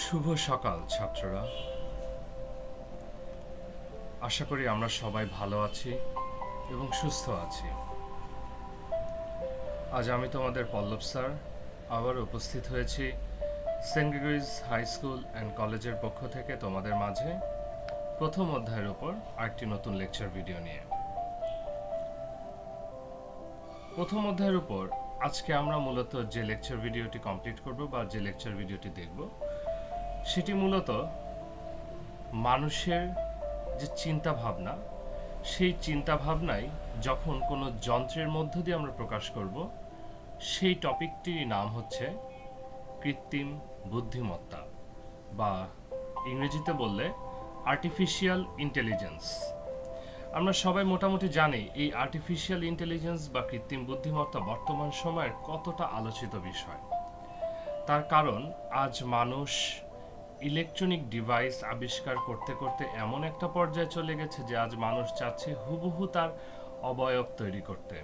শুভ সকাল ছাত্ররা। আশা করি আমরা সবাই ভালো আছি এবং সুস্থ আছি। আজ আমি তোমাদের পল্লব স্যার আবার উপস্থিত হয়েছি Saint Gregory's high school and কলেজের পক্ষ থেকে তোমাদের মাঝে প্রথম অধ্যায়ের উপর আরেকটি নতুন লেকচার ভিডিও নিয়ে। প্রথম অধ্যায়ের উপর আজকে আমরা মূলত যে লেকচার ভিডিওটি কমপ্লিট করব বা যে লেকচার ভিডিওটি দেখব সেটি মূলত মানুষের যে চিন্তা ভাবনা, সেই চিন্তা ভাবনাই যখন কোনো যন্ত্রের মধ্য দিয়ে আমরা প্রকাশ করব, সেই টপিকটির নাম হচ্ছে কৃত্রিম বুদ্ধিমত্তা বা ইংরেজিতে বললে আর্টিফিশিয়াল ইন্টেলিজেন্স। আমরা সবাই মোটামুটি জানি এই আর্টিফিশিয়াল ইন্টেলিজেন্স বা কৃত্রিম বুদ্ধিমত্তা বর্তমান সময়ের কতটা আলোচিত বিষয়। তার কারণ আজ মানুষ ইলেকট্রনিক ডিভাইস আবিষ্কার করতে করতে এমন একটা পর্যায়ে চলে গেছে যে আজ মানুষ চাচ্ছে হুবহু তার অবয়ব তৈরি করতে।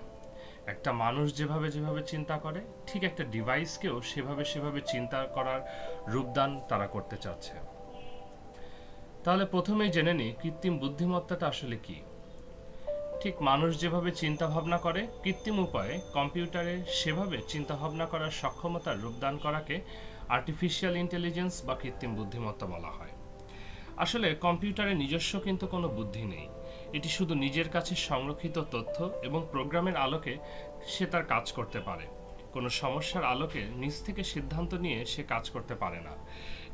একটা মানুষ যেভাবে চিন্তা করে, ঠিক একটা ডিভাইসকেও সেভাবে চিন্তা করার রূপদান তারা করতে চাচ্ছে। তাহলে প্রথমেই জেনে নিই কৃত্রিম বুদ্ধিমত্তাটা আসলে কি। ঠিক মানুষ যেভাবে চিন্তা ভাবনা করে, কৃত্রিম উপায়ে কম্পিউটারে সেভাবে চিন্তা ভাবনা করার সক্ষমতার রূপদান করাকে আর্টিফিশিয়াল ইন্টেলিজেন্স বা কৃত্রিম বুদ্ধিমত্তা বলা হয়। আসলে কম্পিউটারে নিজস্ব কিন্তু কোনো বুদ্ধি নেই। এটি শুধু নিজের কাছে সংরক্ষিত তথ্য এবং প্রোগ্রামের আলোকে সে তার কাজ করতে পারে। কোনো সমস্যার আলোকে নিজ থেকে সিদ্ধান্ত নিয়ে সে কাজ করতে পারে না।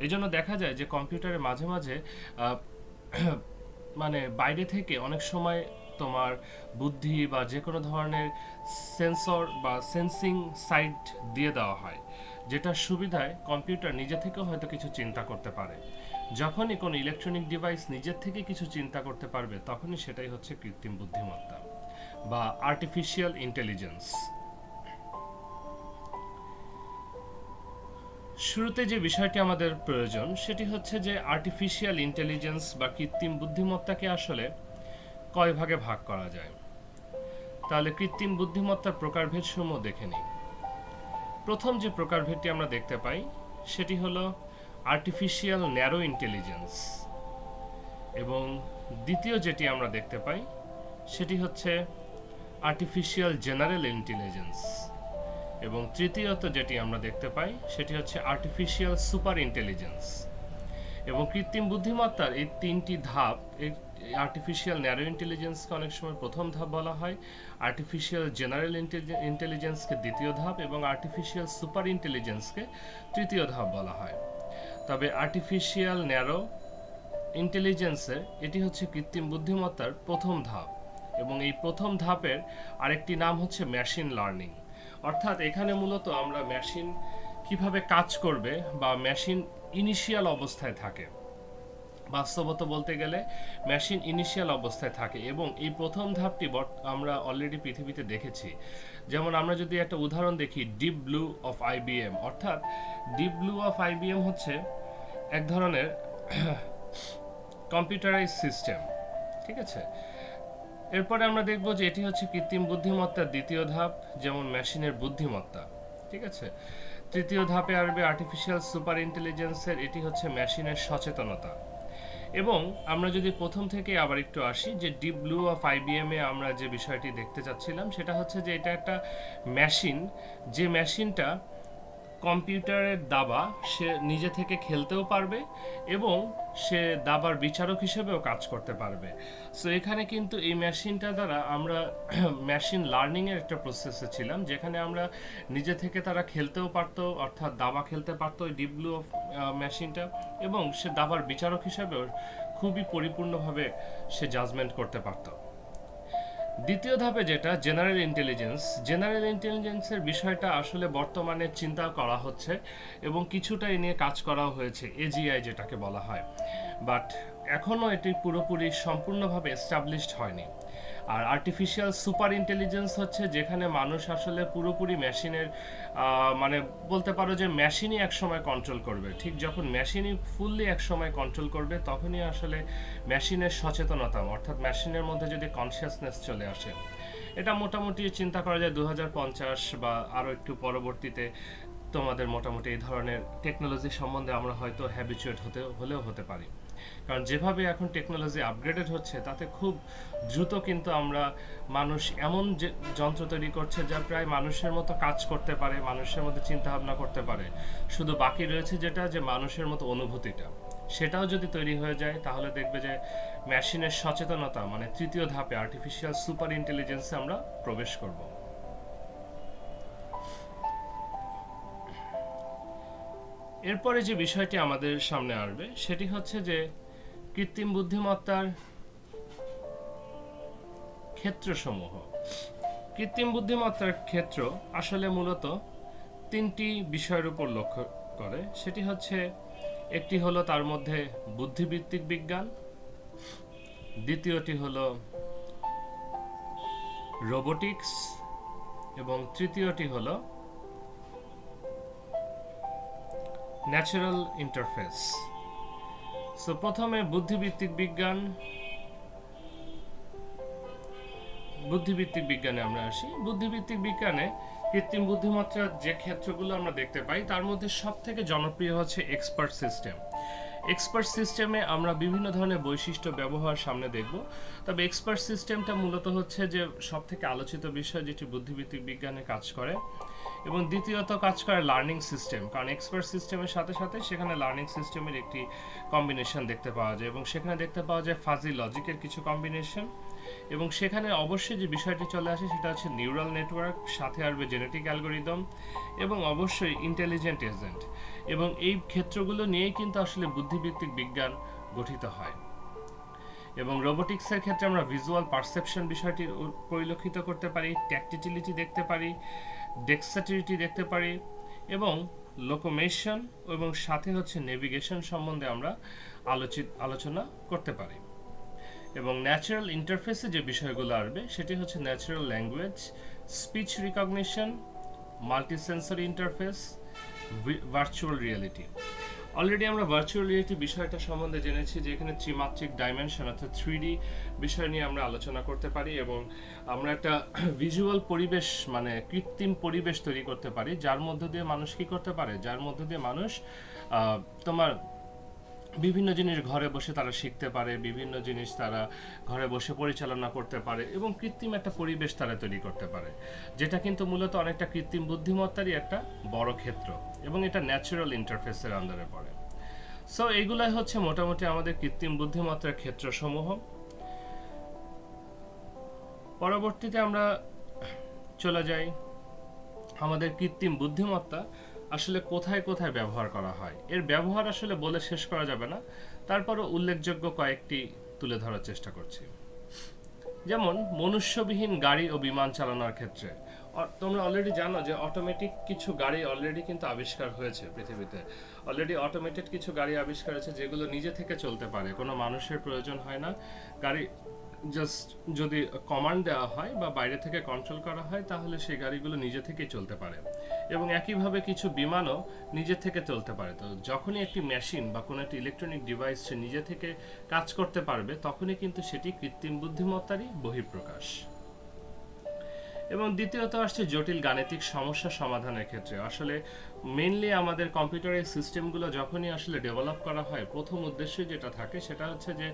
এজন্য দেখা যায় যে কম্পিউটারে মাঝে মাঝে মানে বাইরে থেকে অনেক সময় তোমার বুদ্ধি বা যে কোনো ধরনের সেন্সর বা সেন্সিং সাইট দিয়ে দেওয়া হয়, যেটার সুবিধায় কম্পিউটার নিজে থেকেও হয়তো কিছু চিন্তা করতে পারে। যখনই কোনো ইলেকট্রনিক ডিভাইস নিজের থেকে কিছু চিন্তা করতে পারবে, তখনই সেটাই হচ্ছে কৃত্রিম বুদ্ধিমত্তা বা আর্টিফিশিয়াল ইন্টেলিজেন্স। শুরুতে যে বিষয়টি আমাদের প্রয়োজন সেটি হচ্ছে যে আর্টিফিশিয়াল ইন্টেলিজেন্স বা কৃত্রিম বুদ্ধিমত্তাকে আসলে কয় ভাগে ভাগ করা যায়। তাহলে কৃত্রিম বুদ্ধিমত্তার প্রকারভেদ সমূহ দেখে নিই। প্রথম যে প্রকারভেদটি আমরা দেখতে পাই সেটি হলো আর্টিফিশিয়াল ন্যারো ইন্টেলিজেন্স, এবং দ্বিতীয় যেটি আমরা দেখতে পাই সেটি হচ্ছে আর্টিফিশিয়াল জেনারেল ইন্টেলিজেন্স, এবং তৃতীয়ত যেটি আমরা দেখতে পাই সেটি হচ্ছে আর্টিফিশিয়াল সুপার ইন্টেলিজেন্স। এবং কৃত্রিম বুদ্ধিমত্তার এই তিনটি ধাপ, এই আর্টিফিশিয়াল ন্যারো ইন্টেলিজেন্সকে অনেক সময় প্রথম ধাপ বলা হয়, আর্টিফিশিয়াল জেনারেল ইন্টেলিজেন্সকে দ্বিতীয় ধাপ এবং আর্টিফিশিয়াল সুপার ইন্টেলিজেন্সকে তৃতীয় ধাপ বলা হয়। তবে আর্টিফিশিয়াল ন্যারো ইন্টেলিজেন্সের এটি হচ্ছে কৃত্রিম বুদ্ধিমত্তার প্রথম ধাপ, এবং এই প্রথম ধাপের আরেকটি নাম হচ্ছে মেশিন লার্নিং। অর্থাৎ এখানে মূলত আমরা মেশিন কিভাবে কাজ করবে বা মেশিন ইনিশিয়াল অবস্থায় থাকে, বাস্তবত বলতে গেলে মেশিন ইনিশিয়াল অবস্থায় থাকে। এবং এই প্রথম ধাপটি আমরা অলরেডি পৃথিবীতে দেখেছি। যেমন আমরা যদি একটা উদাহরণ দেখি, ডিপ ব্লু অফ আইবিএম। অর্থাৎ ডিপ ব্লু অফ আইবিএম হচ্ছে এক ধরনের কম্পিউটারাইজ সিস্টেম, ঠিক আছে। এরপরে আমরা দেখব যে এটি হচ্ছে কৃত্রিম বুদ্ধিমত্তার দ্বিতীয় ধাপ, যেমন মেশিনের বুদ্ধিমত্তা, ঠিক আছে। তৃতীয় ধাপে আসবে আর্টিফিশিয়াল সুপার ইন্টেলিজেন্সের, এটি হচ্ছে মেশিনের সচেতনতা। এবং আমরা যদি প্রথম থেকে আবার একটু আসি, যে ডিপ ব্লু অফ আইবিএম এ আমরা যে বিষয়টি দেখতে চাচ্ছিলাম সেটা হচ্ছে যে এটা একটা মেশিন, যে মেশিনটা কম্পিউটারের দাবা সে নিজে থেকে খেলতেও পারবে এবং সে দাবার বিচারক হিসেবেও কাজ করতে পারবে। সো এখানে কিন্তু এই মেশিনটা দ্বারা আমরা মেশিন লার্নিংয়ের একটা প্রসেসে ছিলাম, যেখানে আমরা নিজে থেকে তারা খেলতেও পারতো, অর্থাৎ দাবা খেলতে পারতো ওই ডিপ ব্লু অফ মেশিনটা, এবং সে দাবার বিচারক হিসেবেও খুবই পরিপূর্ণভাবে সে জাজমেন্ট করতে পারতো। দ্বিতীয় ধাপে যেটা জেনারেল ইন্টেলিজেন্সের বিষয়টা আসলে বর্তমানে চিন্তা করা হচ্ছে এবং কিছুটা এ নিয়ে কাজ করাও হয়েছে, এজিআই যেটাকে বলা হয়, বাট এখনও এটি পুরোপুরি সম্পূর্ণভাবে এস্টাবলিশড হয়নি। আর আর্টিফিশিয়াল সুপার ইন্টেলিজেন্স হচ্ছে যেখানে মানুষ আসলে পুরোপুরি মেশিনের মানে বলতে পারো যে মেশিনই একসময় কন্ট্রোল করবে। ঠিক যখন মেশিনই ফুললি একসময় কন্ট্রোল করবে, তখনই আসলে মেশিনের সচেতনতা, অর্থাৎ মেশিনের মধ্যে যদি কনসিয়াসনেস চলে আসে। এটা মোটামুটি চিন্তা করা যায় 2050 বা আরও একটু পরবর্তীতে তোমাদের মোটামুটি এই ধরনের টেকনোলজি সম্বন্ধে আমরা হয়তো হ্যাবিচুয়েট হতে পারি, কারণ যেভাবে এখন টেকনোলজি আপগ্রেডেড হচ্ছে তাতে খুব দ্রুত কিন্তু আমরা মানুষ এমন যে যন্ত্র তৈরি করছে যা প্রায় মানুষের মতো কাজ করতে পারে, মানুষের মতো চিন্তা ভাবনা করতে পারে। শুধু বাকি রয়েছে যেটা, যে মানুষের মতো অনুভূতিটা, সেটাও যদি তৈরি হয়ে যায় তাহলে দেখবে যে মেশিনের সচেতনতা মানে তৃতীয় ধাপে আর্টিফিশিয়াল সুপার ইন্টেলিজেন্সে আমরা প্রবেশ করব। এরপরে যে বিষয়টি আমাদের সামনে আসবে সেটি হচ্ছে যে কৃত্রিম বুদ্ধিমত্তার ক্ষেত্রসমূহ। কৃত্রিম বুদ্ধিমত্তার ক্ষেত্র আসলে মূলত তিনটি বিষয়ের উপর লক্ষ্য করে। সেটি হচ্ছে, একটি হলো তার মধ্যে বুদ্ধিভিত্তিক বিজ্ঞান, দ্বিতীয়টি হলো রোবোটিক্স এবং তৃতীয়টি হলো ন্যাচারাল ইন্টারফেস। সো প্রথমে বুদ্ধিভিত্তিক বিজ্ঞানে আমরা আসি। বুদ্ধিভিত্তিক বিজ্ঞানে কৃত্রিম বুদ্ধিমত্তার যে ক্ষেত্রগুলো আমরা দেখতে পাই তার মধ্যে সবথেকে জনপ্রিয় হচ্ছে এক্সপার্ট সিস্টেম। এক্সপার্ট সিস্টেমে আমরা বিভিন্ন ধরনের বৈশিষ্ট্য ব্যবহার সামনে দেখব। তবে এক্সপার্ট সিস্টেমটা মূলত হচ্ছে যে সবথেকে আলোচিত বিষয় যেটি বুদ্ধিভিত্তিক বিজ্ঞানে কাজ করে। এবং দ্বিতীয়ত কাজ করে লার্নিং সিস্টেম, কারণ এক্সপার্ট সিস্টেমের সাথে সাথে সেখানে লার্নিং সিস্টেমের একটি কম্বিনেশন দেখতে পাওয়া যায়, এবং সেখানে দেখতে পাওয়া যায় ফাজি লজিকের কিছু কম্বিনেশন। এবং সেখানে অবশ্যই যে বিষয়টি চলে আসে সেটা হচ্ছে নিউরাল নেটওয়ার্ক, সাথে আসবে জেনেটিক অ্যালগোরিদম এবং অবশ্যই ইন্টেলিজেন্ট এজেন্ট। এবং এই ক্ষেত্রগুলো নিয়েই কিন্তু আসলে বুদ্ধিভিত্তিক বিজ্ঞান গঠিত হয়। এবং রোবোটিক্সের ক্ষেত্রে আমরা ভিজুয়াল পারসেপশন বিষয়টি পরিলক্ষিত করতে পারি, ট্যাকটিলিটি দেখতে পারি, ডেক্সটারিটি দেখতে পারি এবং লোকোমেশন এবং সাথে হচ্ছে নেভিগেশন সম্বন্ধে আমরা আলোচনা করতে পারি। এবং ন্যাচারাল ইন্টারফেসে যে বিষয়গুলো আসবে সেটি হচ্ছে natural language, speech recognition, multisensory interface, virtual reality. Already আমরা ভার্চুয়াল রিয়েলিটি বিষয়টা সম্বন্ধে জেনেছি যে এখানে ত্রিমাত্রিক ডাইমেনশন অর্থাৎ 3D বিষয় নিয়ে আমরা আলোচনা করতে পারি এবং আমরা একটা ভিজুয়াল পরিবেশ মানে কৃত্রিম পরিবেশ তৈরি করতে পারি যার মধ্য দিয়ে মানুষ কি করতে পারে, যার মধ্য দিয়ে মানুষ তোমার বিভিন্ন জিনিস ঘরে বসে তারা শিখতে পারে, বিভিন্ন জিনিস তারা ঘরে বসে পরিচালনা করতে পারে এবং কৃত্রিম একটা পরিবেশ তারা তৈরি করতে পারে, যেটা কিন্তু মূলত অনেকটা কৃত্রিম বুদ্ধিমত্তারই একটা বড় ক্ষেত্র এবং এটা ন্যাচারাল ইন্টারফেসের আন্ডারে পড়ে। সো এইগুলাই হচ্ছে মোটামুটি আমাদের কৃত্রিম বুদ্ধিমত্তার ক্ষেত্রসমূহ। পরবর্তীতে আমরা চলে যাই আমাদের কৃত্রিম বুদ্ধিমত্তা আসলে কোথায় কোথায় ব্যবহার করা হয়। এর ব্যবহার আসলে বলে শেষ করা যাবে না, তারপরও উল্লেখযোগ্য কয়েকটি তুলে ধরার চেষ্টা করছি। যেমন মনুষ্যবিহীন গাড়ি ও বিমান চালানোর ক্ষেত্রে তোমরা অলরেডি জানো যে অটোমেটিক কিছু গাড়ি অলরেডি কিন্তু আবিষ্কার হয়েছে পৃথিবীতে। অলরেডি অটোমেটেড কিছু গাড়ি আবিষ্কার হয়েছে যেগুলো নিজে থেকে চলতে পারে, কোনো মানুষের প্রয়োজন হয় না। গাড়ি জাস্ট যদি কমান্ড দেওয়া হয় বা বাইরে থেকে কন্ট্রোল করা হয় তাহলে সেই গাড়িগুলো নিজে থেকেই চলতে পারে এবং একইভাবে কিছু বিমানও নিজে থেকে চলতে পারে। তো যখনই একটি মেশিন বা কোনো একটি ইলেকট্রনিক ডিভাইস সে নিজে থেকে কাজ করতে পারবে তখনই কিন্তু সেটি কৃত্রিম বুদ্ধিমত্তারই বহিঃপ্রকাশ। এবং দ্বিতীয়ত আসছে জটিল গাণিতিক সমস্যা সমাধানের ক্ষেত্রে। আসলে মেইনলি আমাদের কম্পিউটারের সিস্টেমগুলো যখনই আসলে ডেভেলপ করা হয় প্রথম উদ্দেশ্য যেটা থাকে সেটা হচ্ছে যে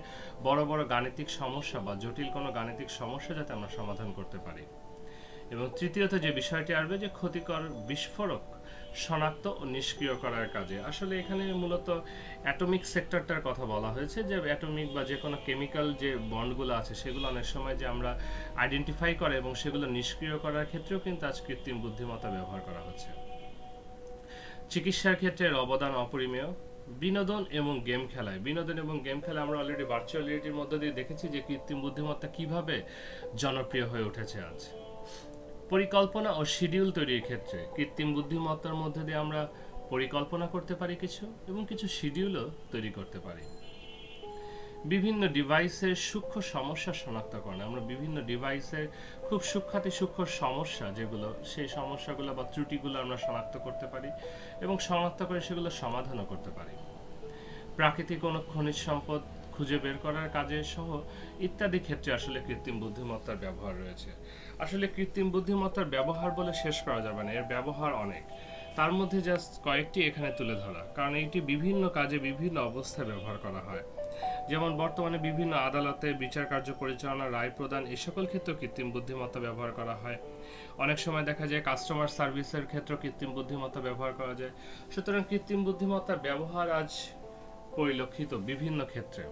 বড় বড় গাণিতিক সমস্যা বা জটিল কোনো গাণিতিক সমস্যা যাতে আমরা সমাধান করতে পারি। এবং তৃতীয়ত যে বিষয়টি আসবে যে ক্ষতিকর বিস্ফোরক শনাক্ত ও নিষ্ক্রিয় করার কাজে। আসলে এখানে মূলত অ্যাটমিক সেক্টরটার কথা বলা হয়েছে, যে অ্যাটমিক বা যে কোনো কেমিক্যাল যে বন্ডগুলো আছে সেগুলো অনেক সময় যে আমরা আইডেন্টিফাই করে এবং সেগুলো নিষ্ক্রিয় করার ক্ষেত্রেও কিন্তু আজ কৃত্রিম বুদ্ধিমত্তা ব্যবহার করা হচ্ছে। চিকিৎসার ক্ষেত্রে এর অবদান অপরিমেয়। বিনোদন এবং গেম খেলায় আমরা অলরেডি ভার্চুয়াল রিয়েলিটির মধ্যে দিয়ে দেখেছি যে কৃত্রিম বুদ্ধিমত্তা কিভাবে জনপ্রিয় হয়ে উঠেছে আজ। পরিকল্পনা ও শিডিউল তৈরির ক্ষেত্রে কৃত্রিম বুদ্ধিমত্তার মধ্যে দিয়ে আমরা পরিকল্পনা করতে পারি কিছু এবং কিছু শিডিউলও তৈরি করতে পারি। বিভিন্ন ডিভাইসের সূক্ষ্ম সমস্যা শনাক্তকরণ, আমরা বিভিন্ন ডিভাইসের খুব সূক্ষ্ম সমস্যা যেগুলো সেই সমস্যাগুলো বা ত্রুটিগুলো আমরা শনাক্ত করতে পারি এবং শনাক্ত করে সেগুলো সমাধানও করতে পারি। প্রাকৃতিক কোনো খনিজ সম্পদ খুঁজে বের করার কাজে সহ ইত্যাদি ক্ষেত্রে আসলে কৃত্রিম বুদ্ধিমত্তার ব্যবহার রয়েছে। আসলে কৃত্রিম বুদ্ধিমত্তার ব্যবহার বলে শেষ করা যাবে না, এর ব্যবহার অনেক। তার মধ্যে জাস্ট কয়েকটি এখানে তুলে ধরা, কারণ এটি বিভিন্ন কাজে বিভিন্ন অবস্থায় ব্যবহার করা হয়। যেমন বর্তমানে বিভিন্ন আদালতে বিচার কার্য পরিচালনা, রায় প্রদান, এই সকল ক্ষেত্রে কৃত্রিম বুদ্ধিমত্তা ব্যবহার করা হয়। অনেক সময় দেখা যায় কাস্টমার সার্ভিসের ক্ষেত্রে কৃত্রিম বুদ্ধিমত্তা ব্যবহার করা যায়। সুতরাং কৃত্রিম বুদ্ধিমত্তার ব্যবহার আজ পরিলক্ষিত বিভিন্ন ক্ষেত্রে।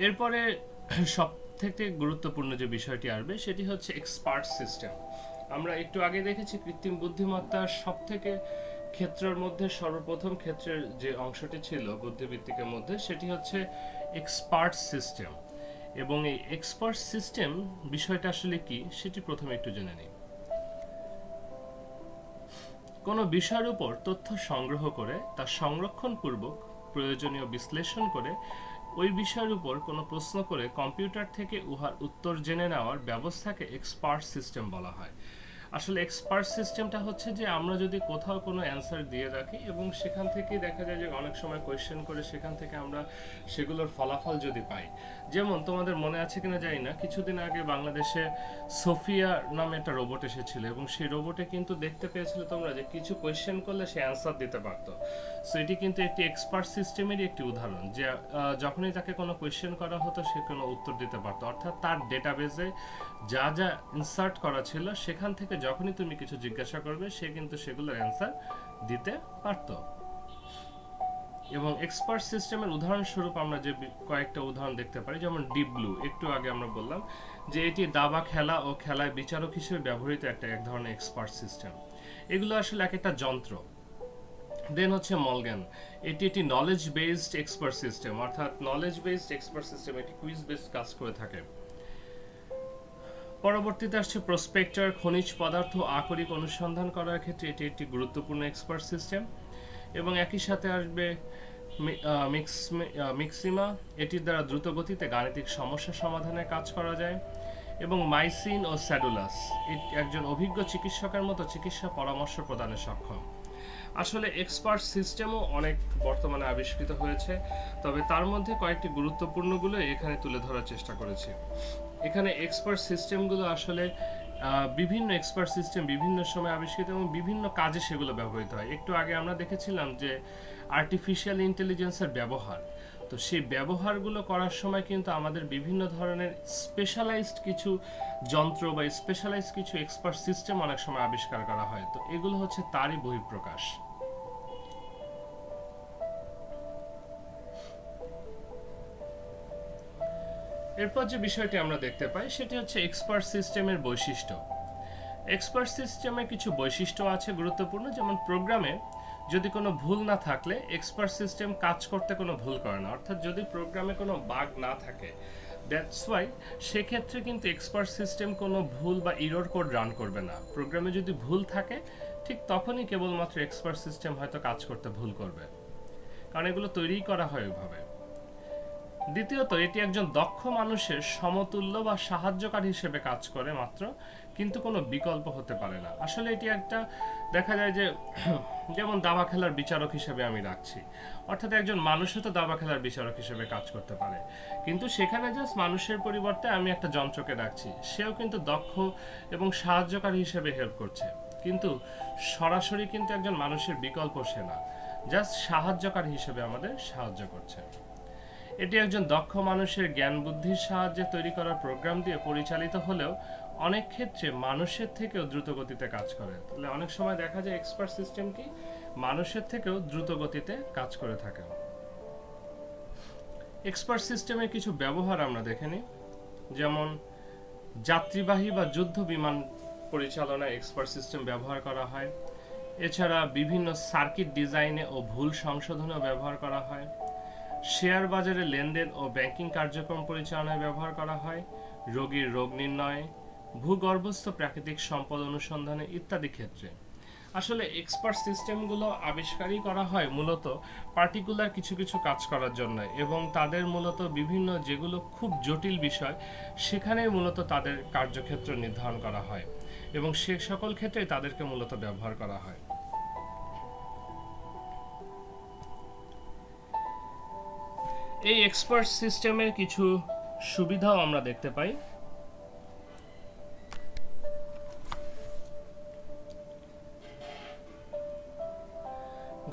এরপরে সব থেকে গুরুত্বপূর্ণ যে বিষয়টি আসবে সেটি হচ্ছে এক্সপার্ট সিস্টেম। আমরা একটু আগে দেখেছি কৃত্রিম বুদ্ধিমত্তার সব থেকে ক্ষেত্রের মধ্যে সর্বপ্রথম ক্ষেত্রের যে অংশটি ছিল বুদ্ধিবৃত্তিকের মধ্যে সেটি হচ্ছে এক্সপার্ট সিস্টেম। এবং এই এক্সপার্ট সিস্টেম বিষয়টা আসলে কি সেটি প্রথমে একটু জেনে নিই। কোনো বিষয়ের উপর তথ্য সংগ্রহ করে তা সংরক্ষণপূর্বক প্রয়োজনীয় বিশ্লেষণ করে ওই বিষয়ের উপর কোনো প্রশ্ন করে কম্পিউটার থেকে উহার উত্তর জেনে নেওয়ার ব্যবস্থাকে এক্সপার্ট সিস্টেম বলা হয়। আসলে এক্সপার্ট সিস্টেমটা হচ্ছে যে আমরা যদি কোথাও কোনো অ্যান্সার দিয়ে রাখি এবং সেখান থেকেই দেখা যায় যে অনেক সময় কোয়েশ্চেন করে সেখান থেকে আমরা সেগুলোর ফলাফল যদি পাই। যেমন তোমাদের মনে আছে কিনা জানি না, কিছুদিন আগে বাংলাদেশে সোফিয়া নামে একটা রোবট এসেছিল এবং সেই রোবটে কিন্তু দেখতে পেয়েছিল তোমরা যে কিছু কোয়েশ্চেন করলে সে অ্যান্সার দিতে পারতো। সো এটি কিন্তু একটি এক্সপার্ট সিস্টেমেরই একটি উদাহরণ, যে যখনই তাকে কোনো কোয়েশ্চেন করা হতো সে কোনো উত্তর দিতে পারতো, অর্থাৎ তার ডেটাবেজে যা যা ইনসার্ট করা ছিল সেখান থেকে যখনই তুমি কিছু জিজ্ঞাসা করবে সে কিন্তু সেগুলোর অ্যান্সার দিতে পারত। এবং এক্সপার্ট সিস্টেমের উদাহরণস্বরূপ আমরা যে কয়েকটা উদাহরণ দেখতে পারি, যেমন ডিপ ব্লু, একটু আগে আমরা বললাম যে এটি দাবা খেলা ও খেলায় বিচারক হিসেবে ব্যবহৃত এক ধরনের এক্সপার্ট সিস্টেম। এগুলো আসলে এক একটা যন্ত্র। দেন হচ্ছে মলগ্যান, এটি একটি নলেজ বেসড এক্সপার্ট সিস্টেম, অর্থাৎ নলেজ বেসড এক্সপার্ট সিস্টেম, এটি কুইজ বেসড কাজ করে থাকে। পরবর্তীতে আসছে প্রসপেক্টর, খনিজ পদার্থ আকরিক অনুসন্ধান করার ক্ষেত্রে এটি একটি গুরুত্বপূর্ণ এক্সপার্ট সিস্টেম। এবং একই সাথে আসবে মিক্সিমা, এটির দ্বারা দ্রুত গতিতে গাণিতিক সমস্যা সমাধানের কাজ করা যায়। এবং মাইসিন ও স্যাডুলাস, একজন অভিজ্ঞ চিকিৎসকের মতো চিকিৎসা পরামর্শ প্রদানে সক্ষম। আসলে এক্সপার্ট সিস্টেমও অনেক বর্তমানে আবিষ্কৃত হয়েছে, তবে তার মধ্যে কয়েকটি গুরুত্বপূর্ণগুলো এখানে তুলে ধরার চেষ্টা করেছি। এখানে এক্সপার্ট সিস্টেমগুলো আসলে বিভিন্ন এক্সপার্ট সিস্টেম বিভিন্ন সময় আবিষ্কৃত এবং বিভিন্ন কাজে সেগুলো ব্যবহৃত হয়। একটু আগে আমরা দেখেছিলাম যে আর্টিফিশিয়াল ইন্টেলিজেন্সের ব্যবহার, তো সেই ব্যবহারগুলো করার সময় কিন্তু আমাদের বিভিন্ন ধরনের স্পেশালাইজড কিছু যন্ত্র বা স্পেশালাইজড কিছু এক্সপার্ট সিস্টেম অনেক সময় আবিষ্কার করা হয়, তো এগুলো হচ্ছে তারই বহিঃপ্রকাশ। এরপর যে বিষয়টি আমরা দেখতে পাই সেটি হচ্ছে এক্সপার্ট সিস্টেমের বৈশিষ্ট্য। এক্সপার্ট সিস্টেমের কিছু বৈশিষ্ট্য আছে গুরুত্বপূর্ণ, যেমন প্রোগ্রামে যদি কোনো ভুল না থাকলে এক্সপার্ট সিস্টেম কাজ করতে কোনো ভুল করে না, অর্থাৎ যদি প্রোগ্রামে কোনো বাগ না থাকে, দ্যাটস ওয়াই সেক্ষেত্রে কিন্তু এক্সপার্ট সিস্টেম কোনো ভুল বা ইরর কোড রান করবে না। প্রোগ্রামে যদি ভুল থাকে ঠিক তখনই কেবলমাত্র এক্সপার্ট সিস্টেম হয়তো কাজ করতে ভুল করবে, কারণ এগুলো তৈরি করা হয় ওইভাবে। দ্বিতীয়ত, এটি একজন দক্ষ মানুষের সমতুল্য বা সাহায্যকারী হিসেবে কাজ করে মাত্র, কিন্তু কোনো বিকল্প হতে পারে না। আসলে এটি একটা দেখা যায় যে যেমন দাবা খেলার বিচারক হিসেবে আমি রাখছি, অর্থাৎ একজন মানুষও তো দাবা খেলার বিচারক হিসেবে কাজ করতে পারে, কিন্তু সেখানে জাস্ট মানুষের পরিবর্তে আমি একটা যন্ত্রকে রাখছি, সেও কিন্তু দক্ষ এবং সাহায্যকারী হিসেবে হেল্প করছে, কিন্তু সরাসরি কিন্তু একজন মানুষের বিকল্প সে না, জাস্ট সাহায্যকারী হিসেবে আমাদের সাহায্য করছে। এটি একজন দক্ষ মানুষের জ্ঞান বুদ্ধির সাহায্যে তৈরি করা প্রোগ্রাম দিয়ে পরিচালিত হলেও অনেক ক্ষেত্রে মানুষের থেকেও দ্রুত গতিতে কাজ করে। তাহলে অনেক সময় দেখা যায় এক্সপার্ট সিস্টেম কি মানুষের থেকেও দ্রুত গতিতে কাজ করে থাকে। এক্সপার্ট সিস্টেমের কিছু ব্যবহার আমরা দেখে নিই, যেমন যাত্রীবাহী বা যুদ্ধ বিমান পরিচালনায় এক্সপার্ট সিস্টেম ব্যবহার করা হয়। এছাড়া বিভিন্ন সার্কিট ডিজাইনে ও ভুল সংশোধনেও ব্যবহার করা হয়। শেয়ার বাজারে লেনদেন ও ব্যাংকিং কার্যক্রম পরিচালনায় ব্যবহার করা হয়। রোগীর রোগ নির্ণয়, ভূগর্ভস্থ প্রাকৃতিক সম্পদ অনুসন্ধানে ইত্যাদি ক্ষেত্রে। আসলে এক্সপার্ট সিস্টেমগুলো আবিষ্কারই করা হয় মূলত পার্টিকুলার কিছু কিছু কাজ করার জন্য, এবং তাদের মূলত বিভিন্ন যেগুলো খুব জটিল বিষয় সেখানেই মূলত তাদের কার্যক্ষেত্র নির্ধারণ করা হয় এবং সে সকল ক্ষেত্রে তাদেরকে মূলত ব্যবহার করা হয়। এই এক্সপার্ট সিস্টেমের কিছু সুবিধাও আমরা দেখতে পাই।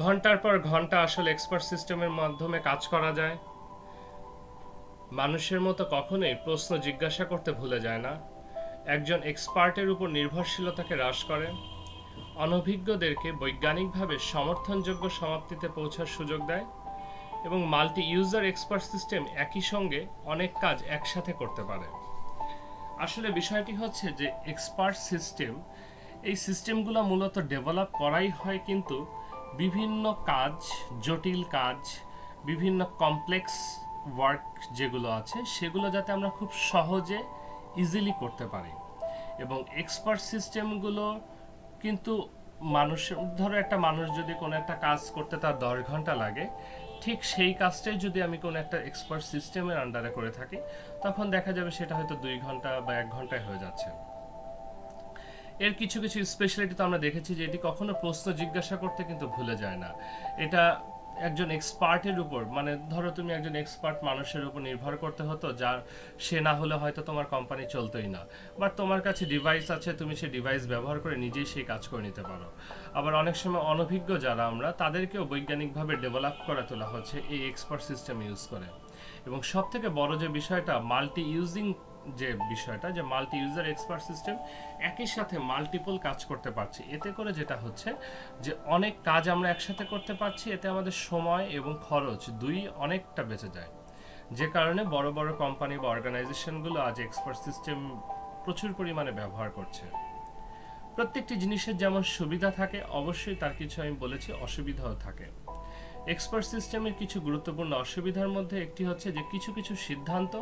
ঘন্টার পর ঘন্টা আসলে এক্সপার্ট সিস্টেমের মাধ্যমে কাজ করা যায়। মানুষের মতো কখনোই প্রশ্ন জিজ্ঞাসা করতে ভুলে যায় না। একজন এক্সপার্টের উপর নির্ভরশীলতাকে হ্রাস করে, অনভিজ্ঞদেরকে বৈজ্ঞানিকভাবে সমর্থনযোগ্য সমাপ্তিতে পৌঁছার সুযোগ দেয় এবং মাল্টি ইউজার এক্সপার্ট সিস্টেম একই সঙ্গে অনেক কাজ একসাথে করতে পারে। আসলে বিষয়টি হচ্ছে যে এক্সপার্ট সিস্টেম, এই সিস্টেমগুলো মূলত ডেভেলপ করাই হয় কিন্তু বিভিন্ন কাজ, জটিল কাজ, বিভিন্ন কমপ্লেক্স ওয়ার্ক যেগুলো আছে সেগুলো যাতে আমরা খুব সহজে ইজিলি করতে পারি। এবং এক্সপার্ট সিস্টেমগুলো কিন্তু মানুষের, ধরো একটা মানুষ যদি কোনো একটা কাজ করতে তার 10 ঘন্টা লাগে, ঠিক সেই কাজটাই যদি আমি কোনো একটা এক্সপার্ট সিস্টেমের আন্ডারে করে থাকি, তখন দেখা যাবে সেটা হয়তো 2 ঘন্টা বা 1 ঘন্টায় হয়ে যাচ্ছে। এর কিছু কিছু স্পেশালিটি তো আমরা দেখেছি যে এটি কখনো প্রশ্ন জিজ্ঞাসা করতে কিন্তু ভুলে যায় না। এটা একজন এক্সপার্টের উপর, মানে ধরো তুমি একজন এক্সপার্ট মানুষের উপর নির্ভর করতে হতো, যার সে না হলে হয়তো তোমার কোম্পানি চলতোই না। বাট তোমার কাছে ডিভাইস আছে, তুমি সেই ডিভাইস ব্যবহার করে নিজেই সেই কাজ করে নিতে পারো। আবার অনেক সময় অনভিজ্ঞ যারা আমরা, তাদেরকেও বৈজ্ঞানিকভাবে ডেভেলপ করে তোলা হচ্ছে এই এক্সপার্ট সিস্টেম ইউজ করে। এবং সব থেকে বড় যে বিষয়টা, মাল্টি ইউজিং যে বিষয়টা, যে মাল্টি ইউজার এক্সপার্ট সিস্টেম একই সাথে মাল্টিপল কাজ করতে পারছি। এতে করে যেটা হচ্ছে যে অনেক কাজ আমরা একসাথে করতে পারছি, এতে আমাদের সময় এবং খরচ দুই অনেকটা বেঁচে যায়। যে কারণে বড় বড় কোম্পানি বা অর্গানাইজেশনগুলো আজ এক্সপার্ট সিস্টেম প্রচুর পরিমাণে ব্যবহার করছে। প্রত্যেকটি জিনিসের যেমন সুবিধা থাকে, অবশ্যই তার কিছু, আমি বলেছি, অসুবিধাও থাকে। এক্সপার্ট সিস্টেমের কিছু গুরুত্বপূর্ণ অসুবিধার মধ্যে একটি হচ্ছে যে কিছু কিছু সিদ্ধান্ত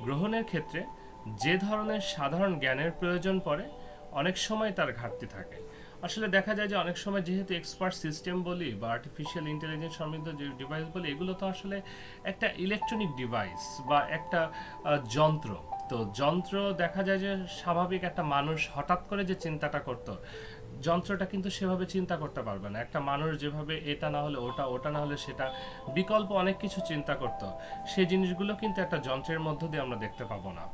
গ্রহণের ক্ষেত্রে যে ধরনের সাধারণ জ্ঞানের প্রয়োজন পড়ে, অনেক সময় তার ঘাটতি থাকে। আসলে দেখা যায় যে অনেক সময় যেহেতু এক্সপার্ট সিস্টেম বলি বা আর্টিফিশিয়াল ইন্টেলিজেন্স সমৃদ্ধ যে ডিভাইস বলি, এগুলো তো আসলে একটা ইলেকট্রনিক ডিভাইস বা একটা যন্ত্র। তো যন্ত্র দেখা যায় যে স্বাভাবিক একটা মানুষ হঠাৎ করে যে চিন্তাটা করতো, যন্ত্রটা কিন্তু সেভাবে চিন্তা করতে পারবে না। একটা মানুষ যেভাবে এটা না হলে ওটা, ওটা না হলে সেটা, বিকল্প অনেক কিছু চিন্তা করতো, সেই জিনিসগুলো কিন্তু একটা যন্ত্রের মধ্য দিয়ে আমরা দেখতে পাবো না।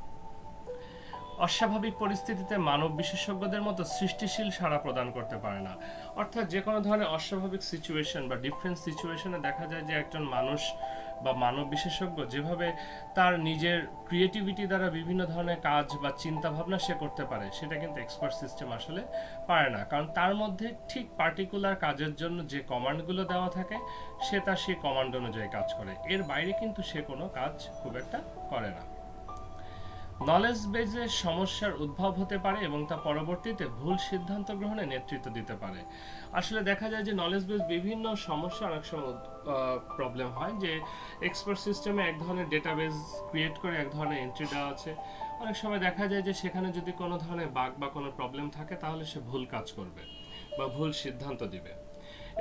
অস্বাভাবিক পরিস্থিতিতে মানব বিশেষজ্ঞদের মতো সৃষ্টিশীল সাড়া প্রদান করতে পারে না। অর্থাৎ যে কোনো ধরনের অস্বাভাবিক সিচুয়েশন বা ডিফারেন্ট সিচুয়েশনে দেখা যায় যে একজন মানুষ বা মানব বিশেষজ্ঞ যেভাবে তার নিজের ক্রিয়েটিভিটি দ্বারা বিভিন্ন ধরনের কাজ বা চিন্তা ভাবনা সে করতে পারে, সেটা কিন্তু এক্সপার্ট সিস্টেম আসলে পারে না। কারণ তার মধ্যে ঠিক পার্টিকুলার কাজের জন্য যে কমান্ডগুলো দেওয়া থাকে, সে তার সেই কমান্ড অনুযায়ী কাজ করে। এর বাইরে কিন্তু সে কোনো কাজ খুব একটা করে না। নলেজ বেজে সমস্যার উদ্ভব হতে পারে এবং তা পরবর্তীতে ভুল সিদ্ধান্ত গ্রহণে নেতৃত্ব দিতে পারে। আসলে দেখা যায় যে নলেজ বেজ বিভিন্ন সমস্যা, অনেক সময় প্রবলেম হয় যে এক্সপার্ট সিস্টেমে এক ধরনের ডেটাবেস ক্রিয়েট করে এক ধরনের এন্ট্রি দেওয়া আছে, অনেক সময় দেখা যায় যে সেখানে যদি কোনো ধরনের বাগ বা কোনো প্রবলেম থাকে, তাহলে সে ভুল কাজ করবে বা ভুল সিদ্ধান্ত দিবে।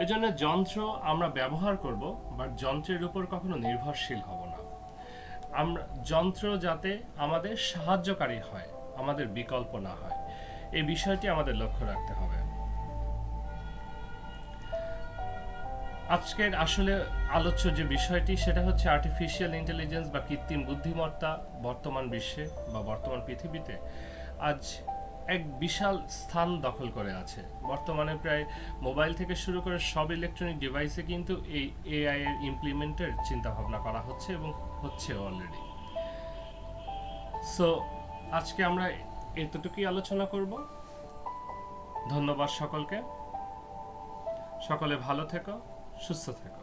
এজন্য যন্ত্র আমরা ব্যবহার করব, বাট যন্ত্রের উপর কখনো নির্ভরশীল হব না। আমরা যন্ত্র যাতে আমাদের সাহায্যকারী হয়, আমাদের বিকল্প না হয়, এই বিষয়টি আমাদের লক্ষ্য রাখতে হবে। আজকের আসলে আলোচ্য যে বিষয়টি, সেটা হচ্ছে আর্টিফিশিয়াল ইন্টেলিজেন্স বা কৃত্রিম বুদ্ধিমত্তা বর্তমান বিশ্বে বা বর্তমান পৃথিবীতে আজ এক বিশাল স্থান দখল করে আছে। বর্তমানে প্রায় মোবাইল থেকে শুরু করে সব ইলেকট্রনিক ডিভাইসে কিন্তু এই এআই এর ইমপ্লিমেন্টের চিন্তা ভাবনা করা হচ্ছে এবং হচ্ছে অলরেডি। সো আজকে আমরা এতটুকুই আলোচনা করব। ধন্যবাদ সকলকে। সকলে ভালো থেকো, সুস্থ থেকো।